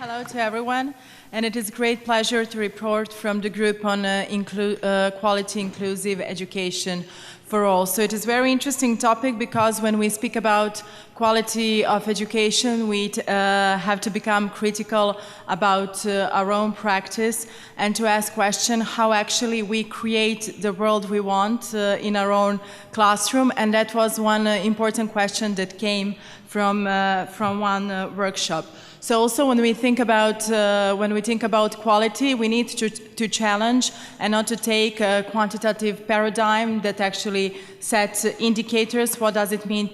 Hello to everyone, and it is a great pleasure to report from the group on quality inclusive education for all. So it is a very interesting topic because when we speak about quality of education, we have to become critical about our own practice and to ask question how actually we create the world we want in our own classroom. And that was one important question that came from one workshop. So also when we think about quality, we need to challenge and not to take a quantitative paradigm that actually sets indicators. What does it mean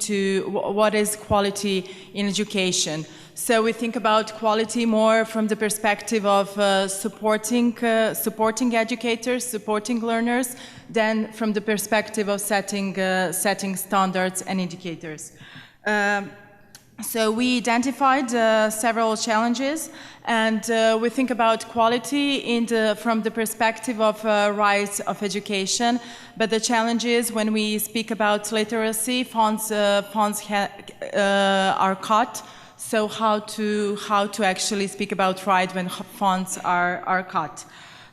what is quality in education? So we think about quality more from the perspective of supporting educators, supporting learners, than from the perspective of setting standards and indicators. So we identified several challenges, and we think about quality from the perspective of rights of education. But the challenge is when we speak about literacy, fonts are cut. So how to actually speak about right when fonts are cut?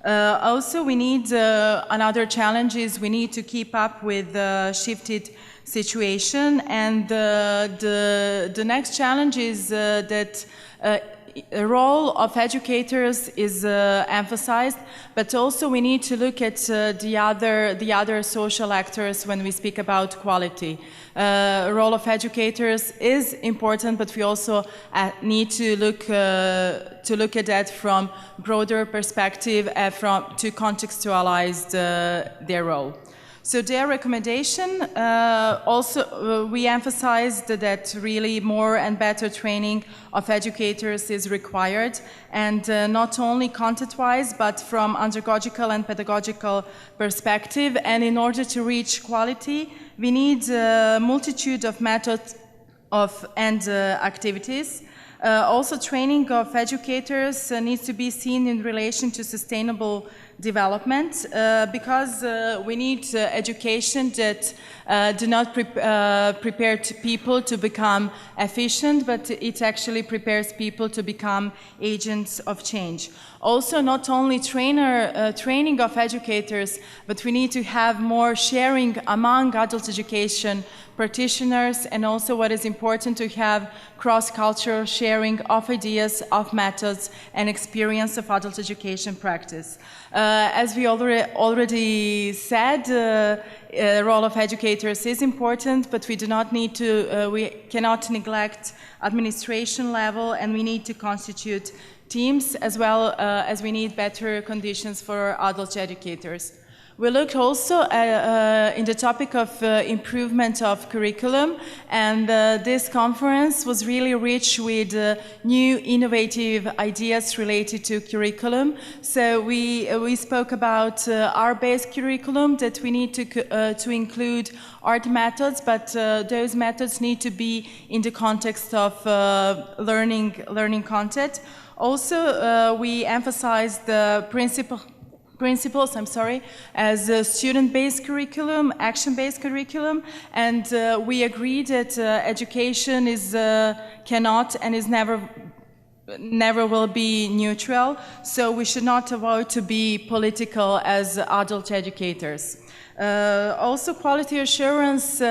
Also, we need another challenge is we need to keep up with shifted situation, and the next challenge is that the role of educators is emphasized, but also we need to look at the other social actors when we speak about quality. The role of educators is important, but we also need to look at that from broader perspective, to contextualize their role. So their recommendation also we emphasized that really more and better training of educators is required, and not only content-wise but from andragogical and pedagogical perspective. And in order to reach quality, we need a multitude of methods and activities. Also, training of educators needs to be seen in relation to sustainable development, because we need education that do not prepare people to become efficient, but it actually prepares people to become agents of change. Also, not only training of educators, but we need to have more sharing among adult education practitioners, and also what is important to have cross-cultural sharing of ideas, of methods, and experience of adult education practice. As we already said, the role of educators is important, but we cannot neglect administration level, and we need to constitute teams, as well as we need better conditions for adult educators. We looked also in the topic of improvement of curriculum, and this conference was really rich with new innovative ideas related to curriculum. So we spoke about art-based curriculum, that we need to include art methods, but those methods need to be in the context of learning content. Also, we emphasized the principles, as a student-based curriculum, action-based curriculum, and we agree that education cannot and is never will be neutral, so we should not avoid to be political as adult educators. Also, quality assurance,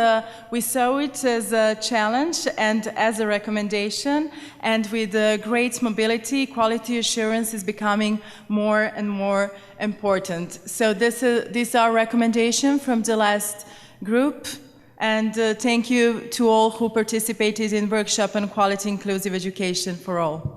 we saw it as a challenge and as a recommendation, and with great mobility, quality assurance is becoming more and more important. So this is our recommendation from the last group, and thank you to all who participated in workshop on quality inclusive education for all.